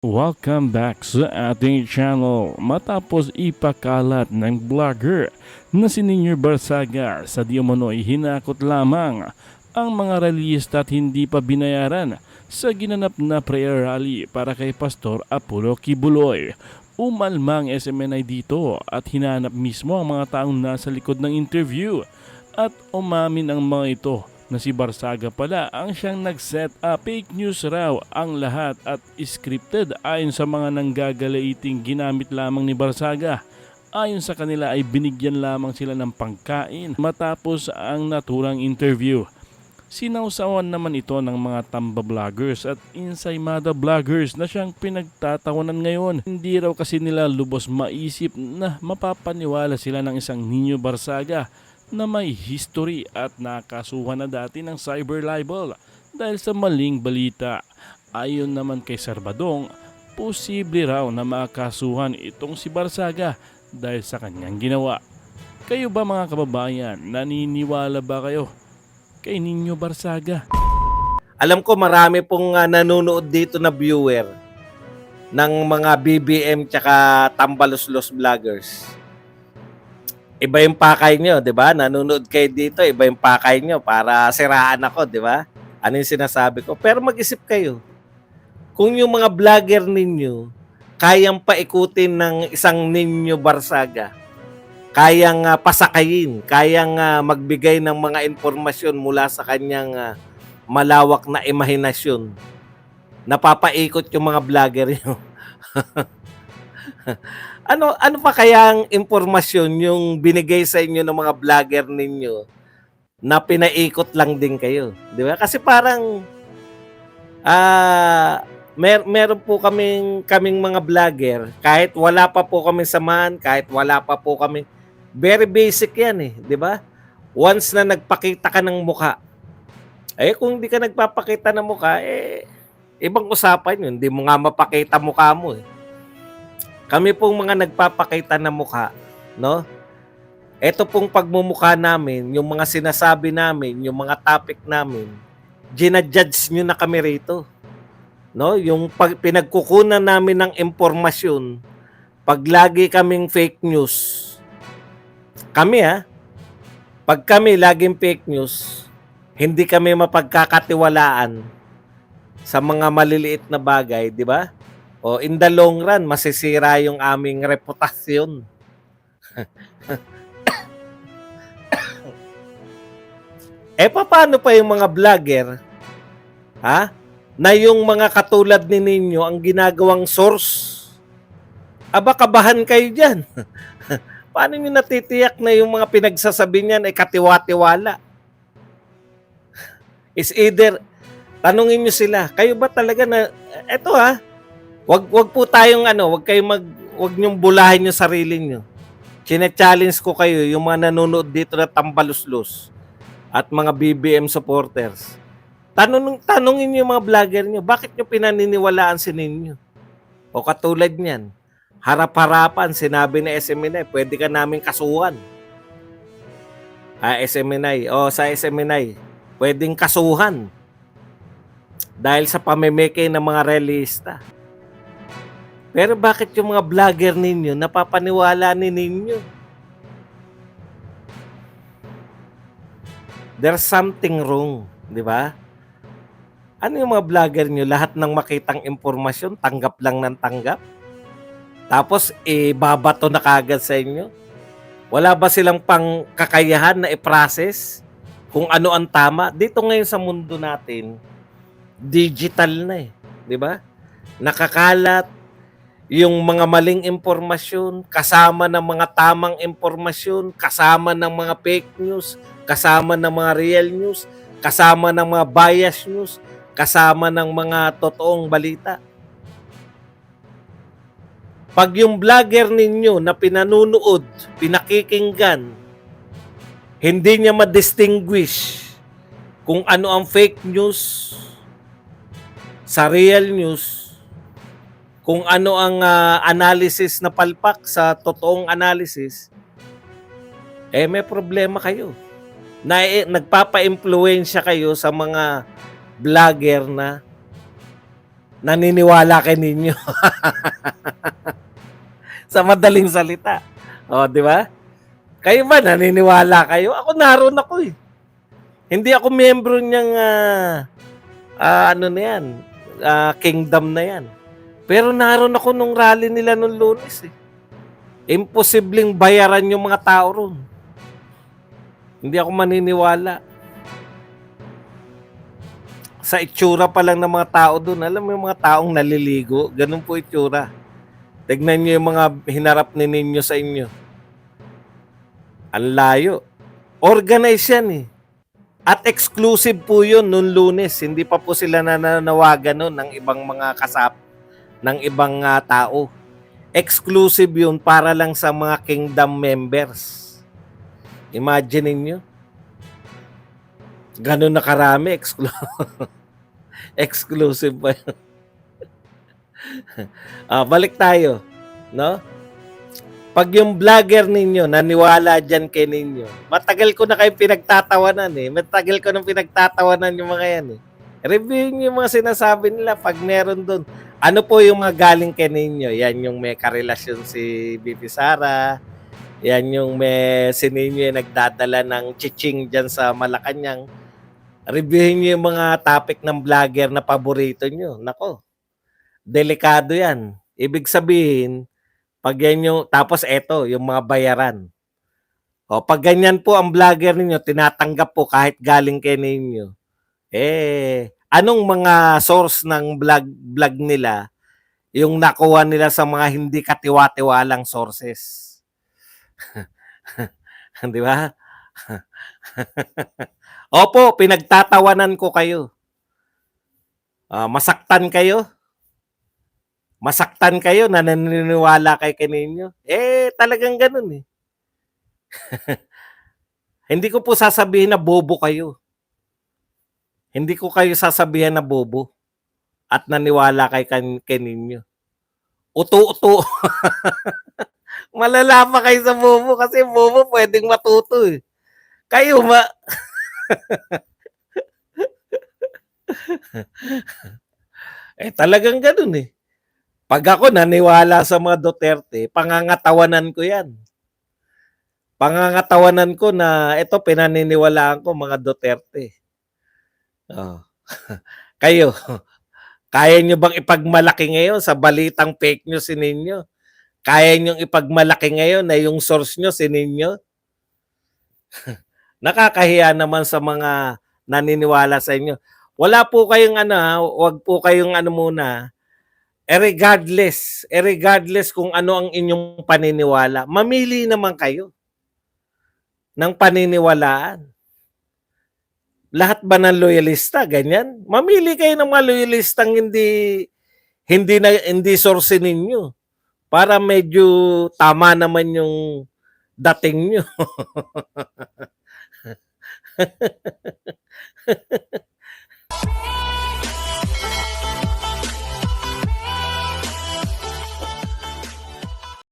Welcome back sa ating channel. Matapos ipakalat ng vlogger na si Ninyo Barsaga sa di umano'y hinakot lamang ang mga realista at hindi pa binayaran sa ginanap na prayer rally para kay Pastor Apollo Kibuloy. Umalmang SMNI dito at hinanap mismo ang mga taong nasa likod ng interview at umamin ang mga ito na si Barsaga pala ang siyang nag-set up. Fake news raw ang lahat at scripted ayon sa mga nanggagaliting ginamit lamang ni Barsaga. Ayon sa kanila ay binigyan lamang sila ng pangkain matapos ang naturang interview. Sinausawan naman ito ng mga tamba vloggers at insaymada vloggers na siyang pinagtatawanan ngayon. Hindi raw kasi nila lubos maisip na mapapaniwala sila ng isang Ninyo Barsaga na may history at nakasuhan na dati ng cyber libel dahil sa maling balita. Ayon naman kay Sarbadong, posible raw na makasuhan itong si Barsaga dahil sa kanyang ginawa. Kayo ba mga kababayan, naniniwala ba kayo kay Ninyo Barsaga? Alam ko marami pong nanonood dito na viewer ng mga BBM tsaka tambaluslos vloggers. Iba yung pakay nyo, di ba? Nanonood kayo dito, iba yung pakay nyo para siraan ako, di ba? Ano yung sinasabi ko? Pero mag-isip kayo. Kung yung mga vlogger ninyo, kayang paikutin ng isang Ninyo Barsaga, kayang pasakayin, kayang magbigay ng mga informasyon mula sa kanyang malawak na imahinasyon, napapaikot yung mga vlogger nyo. Ano pa kayang impormasyon yung binigay sa inyo ng mga vlogger ninyo na pinaikot lang din kayo, di ba? Kasi parang meron po kaming mga vlogger, kahit wala pa po kami samahan, kahit wala pa po kami, very basic yan di ba? Once na nagpakita ka ng mukha, kung hindi ka nagpapakita ng mukha, ibang usapan yun, hindi mo nga mapakita mukha mo Kami pong mga nagpapakita ng mukha, no? Ito pong pagmumukha namin, yung mga sinasabi namin, yung mga topic namin, ginajudge nyo na kami rito. No? Yung pinagkukunan namin ng impormasyon, pag lagi kaming fake news, kami pag kami laging fake news, hindi kami mapagkakatiwalaan sa mga maliliit na bagay, di ba? O in the long run, masisira yung aming reputasyon. Paano pa yung mga vlogger, na yung mga katulad ni Ninyo ang ginagawang source? Aba, kabahan kayo dyan. Paano nyo natitiyak na yung mga pinagsasabi niyan ay katiwa-tiwala? Is either, tanungin nyo sila, kayo ba talaga na, wag po tayong wag niyong bulahin yung sarili niyo. Chine-challenge ko kayo yung mga nanonood dito na tambaluslos at mga BBM supporters. Tanungin niyo yung mga vlogger niyo, bakit niyo pinaniniwalaan si Ninyo? O katulad niyan, harap-harapan sinabi ni SMNI, pwede ka namin kasuhan. SMNI, sa SMNI, pwedeng kasuhan dahil sa pamimeke ng mga realista. Pero bakit yung mga vlogger ninyo napapaniwala ni Ninyo? There's something wrong, di ba? Ano yung mga vlogger nyo? Lahat ng makitang impormasyon, tanggap lang ng tanggap? Tapos, babato na kagad sa inyo? Wala ba silang pang kakayahan na i-process kung ano ang tama? Dito ngayon sa mundo natin, digital na di ba? Nakakalat yung mga maling impormasyon, kasama ng mga tamang impormasyon, kasama ng mga fake news, kasama ng mga real news, kasama ng mga bias news, kasama ng mga totoong balita. Pag yung vlogger ninyo na pinanunood, pinakikinggan, hindi niya ma-distinguish kung ano ang fake news sa real news, kung ano ang analysis na palpak sa totoong analysis, may problema kayo. Nagpapa-impluwensya kayo sa mga vlogger na naniniwala kay ninyo. Sa madaling salita. O, di ba? Kayo ba, naniniwala kayo? Ako naroon ako eh. Hindi ako miyembro niyang ano na yan, kingdom na yan. Pero naroon ako nung rally nila nung Lunes eh. Imposibleng bayaran yung mga tao ron. Hindi ako maniniwala. Sa itsura pa lang ng mga tao doon, alam mo yung mga taong naliligo, ganun po itsura. Tignan niyo yung mga hinarap ni ninyo sa inyo. Ang layo. Organize yan eh. At exclusive po yun noong Lunes. Hindi pa po sila nananawagan noon ng ibang mga ng ibang tao. Exclusive yun para lang sa mga kingdom members. Imagine niyo. Ganun na karami. Exclusive pa yun. Balik tayo. No? Pag yung vlogger ninyo, naniwala dyan kay ninyo, matagal ko na kayo pinagtatawanan eh. Matagal ko nang pinagtatawanan yung mga yan eh. Review nyo yung mga sinasabi nila pag meron doon. Ano po yung mga galing kay ninyo? Yan yung may karelasyon si Bibi Sara. Yan yung may si ninyo yung nagdadala ng chiching dyan sa Malacanang. Reviewin nyo yung mga topic ng vlogger na paborito nyo. Nako, delikado yan. Ibig sabihin, pag yan yung, tapos eto, yung mga bayaran. O, pag ganyan po ang vlogger ninyo, tinatanggap po kahit galing kay ninyo. Anong mga source ng vlog nila yung nakuha nila sa mga hindi katiwa-tiwalang sources? Di ba? Opo, pinagtatawanan ko kayo. Masaktan kayo? Masaktan kayo na naniniwala kay ninyo? Talagang ganun eh. Hindi ko po sasabihin na bobo kayo. Hindi ko kayo sasabihin na bobo at naniwala kay ninyo. Uto-uto. Malala pa kayo sa bobo kasi bobo pwedeng matuto eh. Kayo talagang ganun eh. Pag ako naniwala sa mga Duterte, pangangatawanan ko yan. Pangangatawanan ko na ito pinaniniwalaan ko mga Duterte. Kayo, kaya nyo bang ipagmalaki ngayon sa balitang fake news si ninyo? Kaya nyo ipagmalaki ngayon na yung source nyo si ninyo? Nakakahiya naman sa mga naniniwala sa inyo. Wala po kayong wag po kayong muna. Regardless kung ano ang inyong paniniwala, mamili naman kayo ng paniniwalaan. Lahat ba ng loyalista ganyan? Mamili kayo ng mga loyalistang hindi source ninyo para medyo tama naman yung dating nyo.